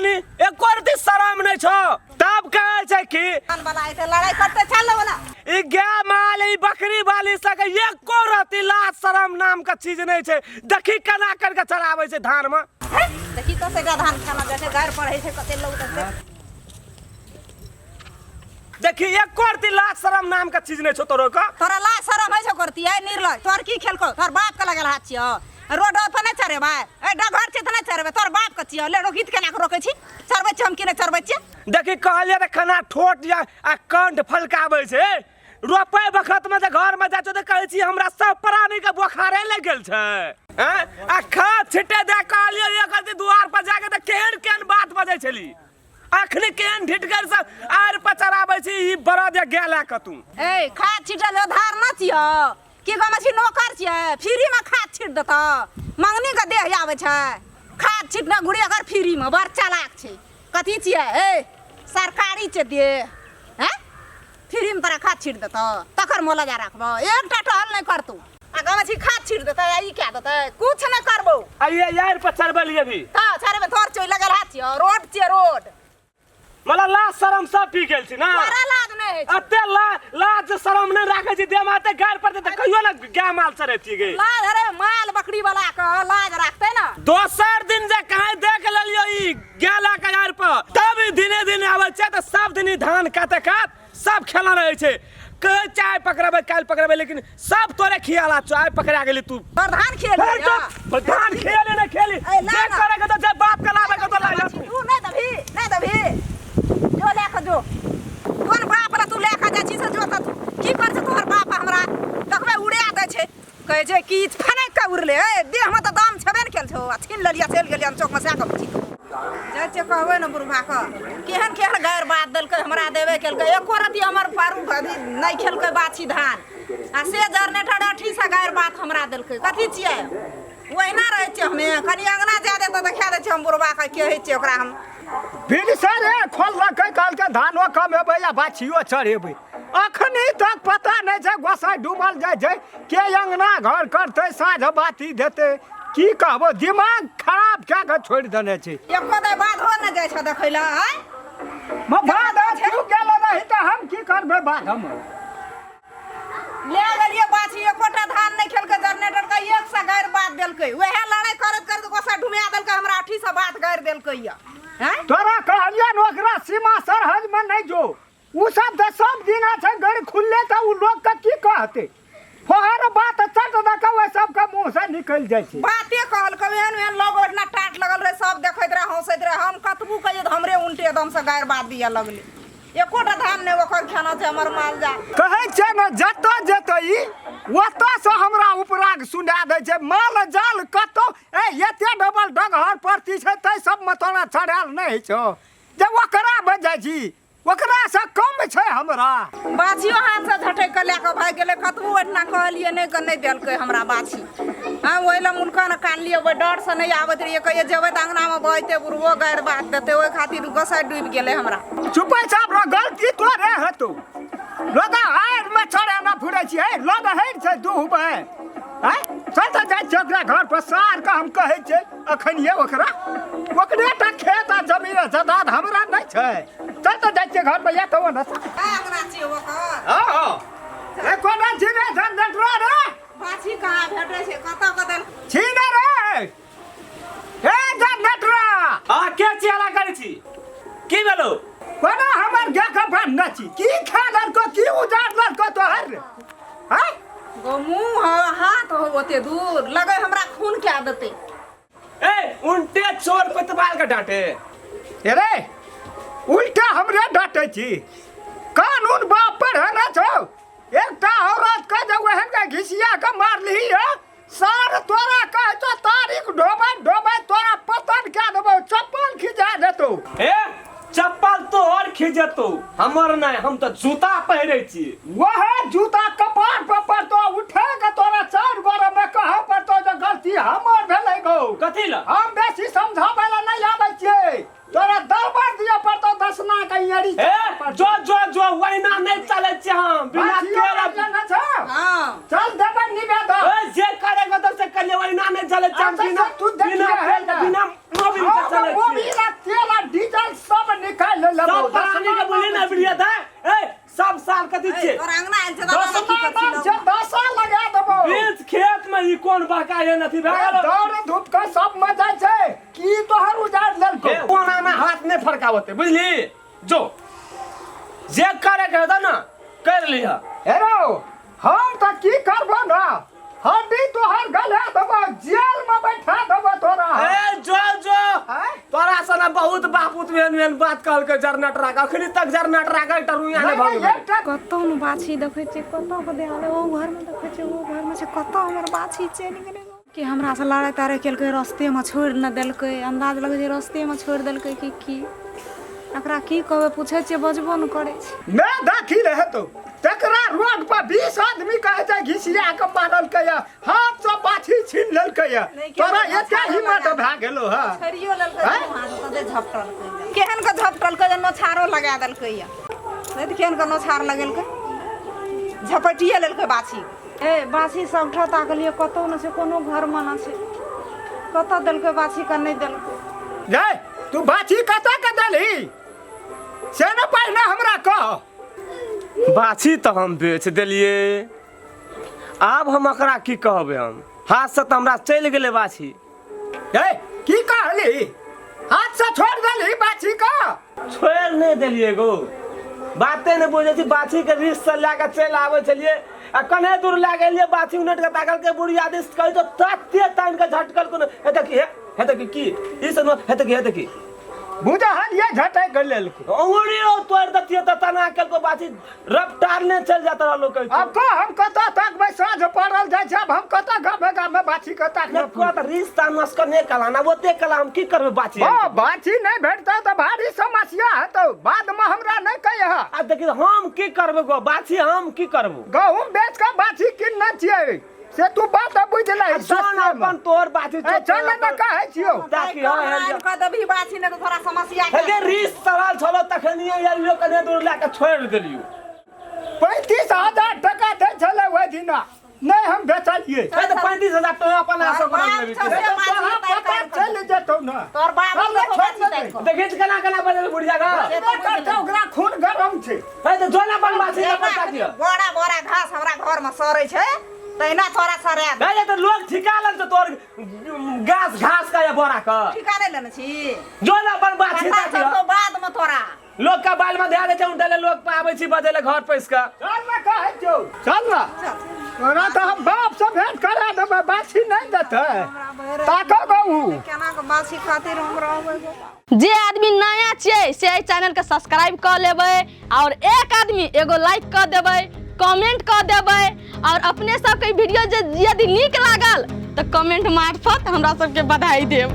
कहनी एको रती शरम नहीं छो तब कहे छै कि लड़ाई करते चल ना ई गाय माल ई बकरी वाली सके एको रती लाज शरम नाम का चीज नहीं छै देखी केना करके चढ़ावे छै धान में देखी तो से धान खाना जैसे घर पड़े छै कते लोग से देखी एको रती लाज शरम नाम का चीज नहीं छो तोरो का तोरा लाज शरम है छो करती है निर्लज तोर की खेलको तोर बाप के लगल हाथ छियो रोड पर नहीं चढ़े भाई ए डगर छै त नहीं चढ़बे तोर बाप के छियो ले रोहित केना के रोके छी चढ़बे छी हम की नहीं चढ़बे छी देखी कहलिए त खाना ठोट या आ कंठ फलकावे छै रोपे बखत में घर में जाचो त कहै छी हमरा सब प्राणी के बुखारे लग गेल छै हैं आ खा छिटे दे कहलिए एक अथी द्वार पर जाके त केहन केहन बात बजै छली अखनी केहन ढिटगर सब आर पर चढ़ाबै छी ई बरद या गेला क तू ए खाद छिटल धार न छियो की गम छी नौकर छियै फ्री में खाद छिट देता मंगनी के देह आवे छै खाद छिटना गुड़ी अगर फ्री में बड़ चालाक छै कथी छियै ए सरकारी छै दे हैं फ्री में तोरा खाद छिट देता तकर मोला जा राखबो एकटा टहल नहीं करतू आ गम छी खाद छिट देता ई क्या देता कुछ नहीं करबो आइए यार पर चढ़बलिए भी हां छारे में तोर चोई लगल हाथ छियो रोड छियै रोड मला लाज शरम सब पी गेल छी ना तोरा लाज नहीं है अते लाज शरम नहीं राखे छी देह माते घर पर त कहियो ना गाय माल चढ़ेती गई लाज अरे माल बकरी वाला का लाज रखते ना दोसर दिन जे कहीं देख ललियो ई गेला के यार पर तब दिने दिने आवे छै त सब दिन धान काटे काट सब खेला रहे छै कहे चाय पकड़बे काल पकड़बे लेकिन सब तोरे खियाला चाय पकड़ा गेली तू प्रधान खेल प्रधान खेले ना खेली जे करे के तो जे बाप के लावे के तो ला तू नहीं दभी जो लेके जो कौन बाप ला तू लेके जा छी से जो तू की कर छ तोहर बाप हमरा देखबे उड़िया दे छै कहे छै कि फने के उड़ले ए देह में त दाम छबे न केल छौ आ छीन ललिया चल गेलिया चौक में से कब छी जे जे कहबे न बुढ़वा का केहन केहन गैर बात देलकै हमरा देबे केलकै एको रती हमर पारू अभी नहीं खेलकै बाछी धान आ से जनरेटर अठी से गैर बात हमरा देलकै कथी छियै ओहिना रहै छै हमें कनी अंगना जा दे त देखा दे छै हम बुढ़वा का के होइ छै ओकरा हम बिलसर खोल रखे काल के धानो कमेबै या बाछियो चढ़ेबै अखनी तक पता नहीं छै गोसाई डूबल जाय छै के अंगना घर करतै साँझ बाती देतै की कहबो दिमाग खराब क्या के छोड़ देने छै एको दे बात हो न जाय छ देखै ला हैं म बाद तू गेल रही त हम की करबै बाद हम ले गेलिए बाछी एकोटा धान नहीं खेलकै जनरेटर का एक सा गैर बात देलकै ओहे लड़ाई करत करत गोसा ढुमिया देलकै हमरा अठी से बात गैर देलकै या हैं तोरा कहलिया ओकरा सीमा सरहद में नहीं जो उ सब त सब दिन छै गड़ खुलले त उ लोग के की कहते फहर बात चट दक वे सब के मुंह से निकल जाय छै बाते कहल कबेन एहन लोग ओतना टाट लगल रहे सब देखैत रहे हंसैत रहे हम कतबू कहिए हमरे उल्टे एकदम से गैर बात दिया लगले एकोटा धान ने ओकर खाना छै हमर माल जा कहै छै न जत जतई ओत से हमरा उपराग सुना दै छै माल जाल कतो ए एते डबल डगहर परती छै तै सब में तोरा चढ़ाल नहीं छौ जे ओकरा बजाय छी ओकरा से कम छै हमरा बाछियो हाथ से झटक के लेके भाग गेले कतबू ओतना कहलिए नहीं देलकै हमरा बाछी हम ओइला मुनका न कान लिए ओइ डर से नहीं आवत रहिए कहिए जेबै त अंगना में बइते बुढ़वो गैर बात देते ओइ खातिर गोसाई डूब गेले हमरा चुपै साहब रो गलती तोरे हतो लोग हार में चढ़े ना फुरै छी हे लोग हेर छै दुहबे हैं चल त जाय छै ओकरा घर पर सार के हम कहै छै अखन ये ओकरा ओकरे त खेत आ जमीन जदाद हमरा नहीं छै चल त जाय छै घर पर या तो न अंगना छी ओकर हां ए कोना छिने झंझट रे बाछी कहाँ भेटै छै कत कत छिने रे ए झंझट रे आ के चियाला करै छी की भेलो कोना हमर गे के भान नची की खालर को की उजाड़लर को तो हर हैं गो मुंह हाथ हो ओते दूर लगे हमरा खून के आदते ए उल्टे चोर पतवाल के डांटे अरे उल्टा हमरे डांटे छी कानून बाप पर है ना छौ एकटा औरत का जब वहन का घिसिया के मार ली है सार तोरा कह तो तारीख ढोबे तोरा पतन क्या देबो चप्पल खिजा देतो ए चप्पल तो और खिजतो हमर नहीं हम तो जूता पहरे छी वह जूता कपार पर तो उठे के तोरा चार गोर में कहा पर तो जो गलती हमर भेलै गो कथी ला हम बेसी समझाबै ला नहीं आबै छियै तोरा दरबार दिया पर तो दसना के यड़ी ए जो वहीना नहीं चले छी हम बिना केरा ना छ हां चल देबे निवेदन ए जे करेगा तो से कले वहीना नहीं चले छी बिना तू बिना मोबिल के चले छी मोबिल तेला छै तोरा अंगना आयल छै दादा की करछि जे दशा लगा देबो बीच खेत में ई कोन बकाये नथी भए दौड़ धूप के सब मजा छै की तोहर उजाड़ लेलको कोना में हाथ नहीं फड़कावते बुझली जो जे करे के हेतौ ना कर लिहा हेरो हम त की करबो ना हड्डी तोहर गला देबो जेल में बैठा देबो तोरा ए जो जो हैं? तोरा सना बहुत बापूत मेन बात कहल के जरनट राख अखनी तक जरनट राख टरुइया ने नहीं, भग एकटा कतौ न बाछी देखै छै कतौ के देहाले ओ घर में देखै छै ओ घर में से कतौ हमर बाछी चलि गेलै कि हमरा से लड़ाई तारे केलकै रस्ते में छोड़ न देलकै अंदाज लगै छै रस्ते में छोड़ देलकै कि एकरा की कहबै पूछै छियै बजबो न करै छै मैं देखी रहे तो तकरा रोड पर 20 आदमी कहे छै घिसिया के मारलकै या हाथ से बाछी छीन लेलकै या तोरा एते हिम्मत भए गेलो ह छरियो लेलकै हाथ से दे झपटलकै केहन के झपटलकै जे नोछारो लगा देलकै या नहीं त केहन के नोछार लगेलकै झपटिए लेलकै बाछी ए बाछी सब ठता के लिए कतौ न छै कोनो घर में न छै कतौ देलकै बाछी का नहीं देलकै गे तू बाछी कतऽ के देलही से न पहिने हमरा कह बाछी तो हम बेच देलिए आब हम एकरा की कहबे हम हाथ से तो हमरा चल गेले बाछी ए की कहली हाथ से छोड़ देलही बाछी का छोड़ नहीं देलिए गो बाते नहीं बुझे थी बाछी के रिश्त से लेके चल आवे चलिए आ कने दूर ला गेलिए बाछी उनट के ताकल के बुढ़िया दिस कहि तो तत्ते तान के झटकल को हे त की ई सब हे त की बुझहल ये झटक गल लेलको अंगुरियो तोड़ दतिए त तना कल को बाछी रफ्तार ने चल जात रह लोग अब को हम कतऽ तक में साँझ पड़ल जाय छै अब हम कतऽ गाम में बाछी के तक ने को त रिश्ता नस्क ने कलाना ओते कला हम की करबे बाछी बाछी नहीं भेटता तो भारी समस्या हेतौ बाद में हमरा नहीं कहे आ देखिए हम की करबे गो बाछी हम की करबो गहूम बेच के बाछी किनना छियै से तू बात बुझ ले सोन अपन तोर बाछी चल न कहै छियौ ताकि हां का दबी बाछी ने तो थोड़ा समस्या हे रिश्त सवाल छलो तखनिए यारियो कने दूर ला के छोड़ देलियो 35,000 टका दे छले ओइ दिना नहीं हम बेचलिए हे त 35,000 टका अपन आसो कर लेबी पता चल जेतौ ना तोर बाप ने छोड़ दे देखि कना कना बजल बुढ़िया गा करतौ ओकरा खून गरम छै हे त जोना बन बाछी के पता दियो बड़ा बड़ा घास हमरा घर में सरै छै तैना थोड़ा सरे हे त लोग ठिका लन से तोर घास का या बोरा का ठिका नहीं लेने छी जोना बन बाछी पता दियो तो बाद में तोरा लोग का बाल में ध्यान दे छै उनटले लोग पाबै छी बजेले घर पैस का चल ना कहै छौ चल ना तोरा तो हम बाप से भेंट करा देबै बाछी नहीं देतै ताको गहू केना के बाछी खातिर हम रहबै जे आदमी नया छियै से चैनल के सब्सक्राइब कर लेबै और एक आदमी एगो लाइक कर देबै कमेंट कर देबै और अपने सबके वीडियो यदि नीक लागल तो कमेंट मार्फत हमरा सबके बधाई देब।